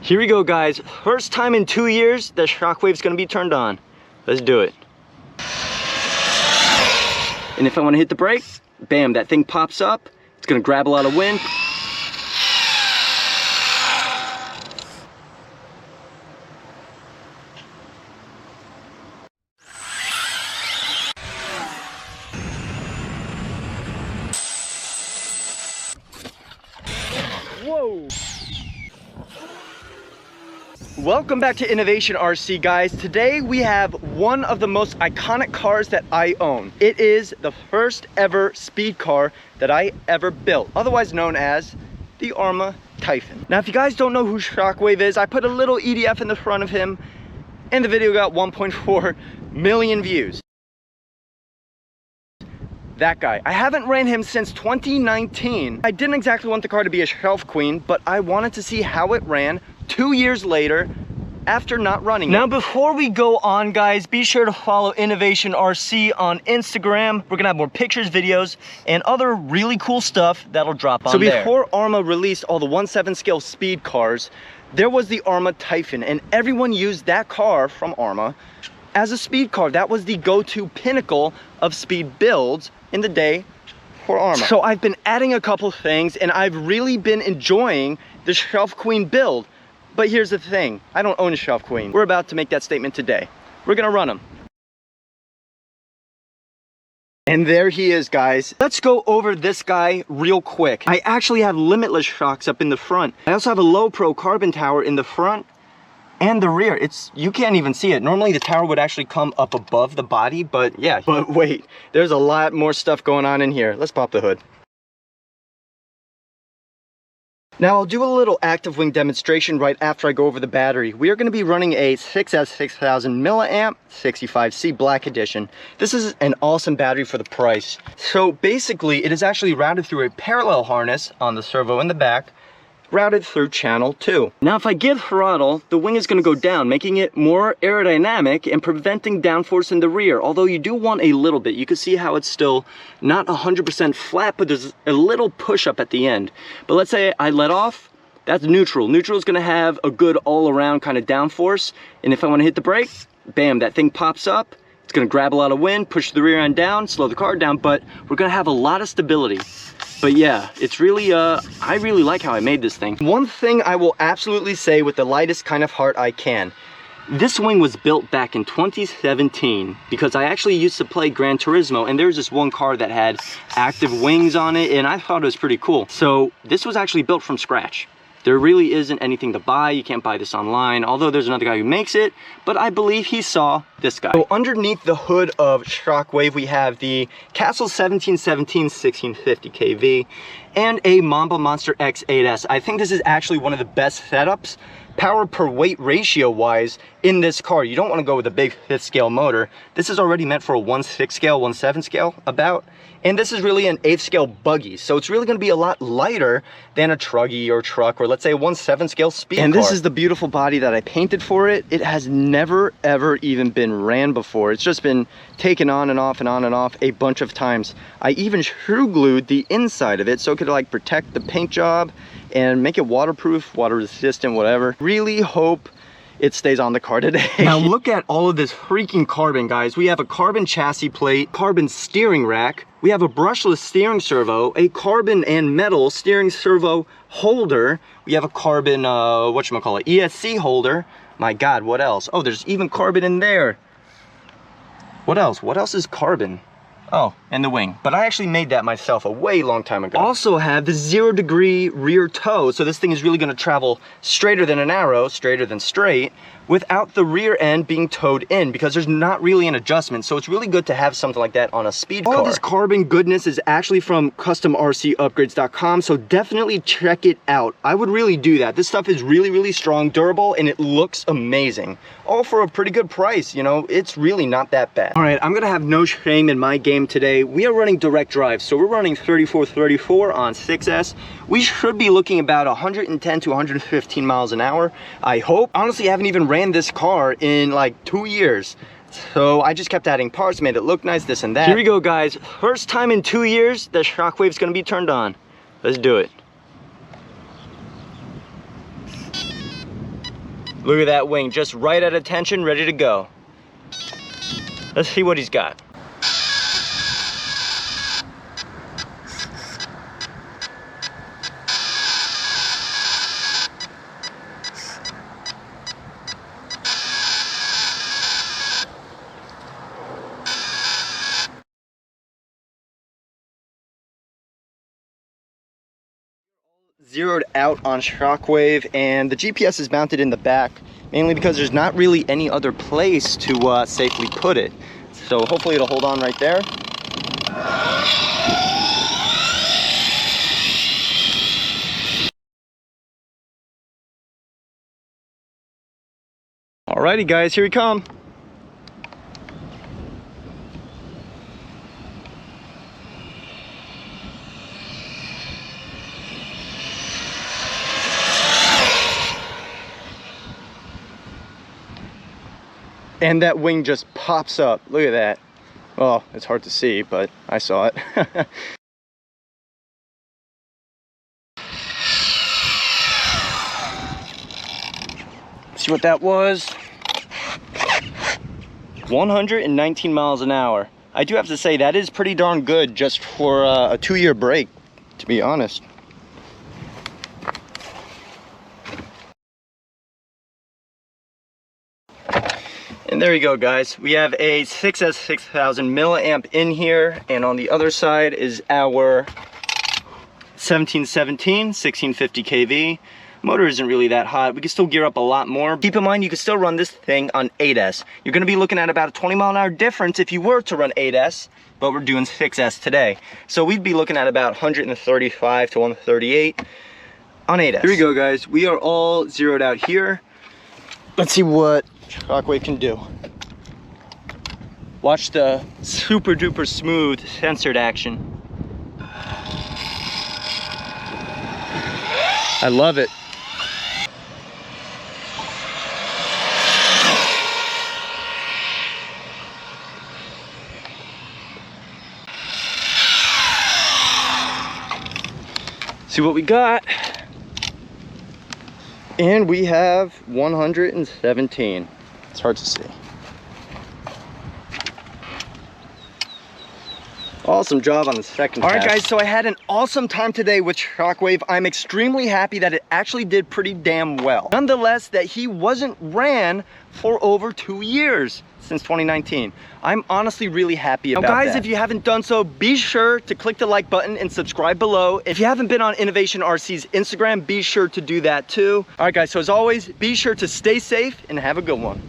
Here we go, guys. First time in 2 years that Shockwave's gonna be turned on. Let's do it. And if I wanna hit the brake, bam, that thing pops up. It's gonna grab a lot of wind. Whoa! Welcome back to Innovation RC, guys. Today we have one of the most iconic cars that I own. It is the first ever speed car that I ever built, otherwise known as the Arrma Typhon. Now, if you guys don't know who Shockwave is, I put a little EDF in the front of him, and the video got 1.4 million views. That guy. I haven't ran him since 2019. I didn't exactly want the car to be a shelf queen, but I wanted to see how it ran 2 years later after not running it. Now, before we go on, guys, be sure to follow Innovation RC on Instagram. We're gonna have more pictures, videos, and other really cool stuff that'll drop on there. So before Arrma released all the 1/7 scale speed cars, there was the Arrma Typhon, and everyone used that car from Arrma as a speed car. That was the go-to pinnacle of speed builds in the day for Arrma. So I've been adding a couple things, and I've really been enjoying the Shelf Queen build. But here's the thing, I don't own a Shelf Queen. We're about to make that statement today. We're gonna run them. And there he is, guys. Let's go over this guy real quick. I actually have limitless shocks up in the front. I also have a low pro carbon tower in the front and the rear. You can't even see it. Normally the tower would actually come up above the body, but yeah. But wait, there's a lot more stuff going on in here. Let's pop the hood. Now I'll do a little active wing demonstration right after I go over the battery. We are going to be running a 6S 6000 milliamp 65C Black Edition. This is an awesome battery for the price. So basically it is actually routed through a parallel harness on the servo in the back, routed through channel 2. Now if I give throttle, the wing is going to go down, making it more aerodynamic and preventing downforce in the rear. Although you do want a little bit. You can see how it's still not 100% flat, but there's a little push up at the end. But let's say I let off, that's neutral. Neutral is going to have a good all-around kind of downforce. And if I want to hit the brake, bam, that thing pops up. It's going to grab a lot of wind, push the rear end down, slow the car down, but we're going to have a lot of stability. But yeah, it's really, I really like how I made this thing. One thing I will absolutely say with the lightest kind of heart I can, this wing was built back in 2017 because I actually used to play Gran Turismo, and there's this one car that had active wings on it, and I thought it was pretty cool. So this was actually built from scratch. There really isn't anything to buy. You can't buy this online, although there's another guy who makes it, but I believe he saw this guy. So underneath the hood of Shockwave, we have the Castle 1717 1650 kV and a Mamba Monster X8S. I think this is actually one of the best setups, power per weight ratio wise, in this car. You don't want to go with a big 5th scale motor. This is already meant for a 1/6 scale, 1/7 scale about. And this is really an 8th scale buggy. So it's really going to be a lot lighter than a truggy or truck, or let's say a 1/7 scale speed car. And this is the beautiful body that I painted for it. It has never ever even been ran before. It's just been taken on and off and on and off a bunch of times. I even screw glued the inside of it so it could like protect the paint job and make it waterproof, water resistant, whatever. Really hope it stays on the car today. Now look at all of this freaking carbon, guys. We have a carbon chassis plate, carbon steering rack, we have a brushless steering servo, a carbon and metal steering servo holder, we have a carbon, whatchamacallit, ESC holder. My God, what else? Oh, there's even carbon in there. What else? What else is carbon? Oh, and the wing. But I actually made that myself a way long time ago. Also have the 0-degree rear toe. So this thing is really going to travel straighter than an arrow, straighter than straight, without the rear end being towed in, because there's not really an adjustment. So it's really good to have something like that on a speed car. All this carbon goodness is actually from CustomRCUpgrades.com, so definitely check it out. I would really do that. This stuff is really, really strong, durable, and it looks amazing. All for a pretty good price, you know, it's really not that bad. All right, I'm gonna have no shame in my game today. We are running direct drive, so we're running 3434 on 6S. We should be looking about 110 to 115 miles an hour, I hope. Honestly, I haven't even ran this car in like 2 years. So I just kept adding parts, made it look nice, this and that. Here we go, guys. First time in 2 years that Shockwave's gonna be turned on. Let's do it. Look at that wing, just right at attention, ready to go. Let's see what he's got. Zeroed out on Shockwave, and the GPS is mounted in the back, mainly because there's not really any other place to safely put it. So hopefully it'll hold on right there. Alrighty guys, here we come. And that wing just pops up. Look at that. Well, it's hard to see, but I saw it. See what that was? 119 miles an hour. I do have to say that is pretty darn good just for a 2-year break, to be honest. And there you go guys, we have a 6S6000 milliamp in here, and on the other side is our 1717 1650 kV. Motor isn't really that hot. We can still gear up a lot more. Keep in mind you can still run this thing on 8S. You're going to be looking at about a 20 mile an hour difference if you were to run 8S, but we're doing 6S today. So we'd be looking at about 135 to 138 on 8S. Here we go guys, we are all zeroed out here. Let's see what Shockwave can do. Watch the super duper smooth censored action. I love it. See what we got. And we have 117. It's hard to see. Awesome job on the second pass. All right guys, so I had an awesome time today with Shockwave. I'm extremely happy that it actually did pretty damn well. Nonetheless, that he wasn't ran for over 2 years since 2019. I'm honestly really happy about that. Now guys, if you haven't done so, be sure to click the like button and subscribe below. If you haven't been on Innovation RC's Instagram, be sure to do that too. All right guys, so as always, be sure to stay safe and have a good one.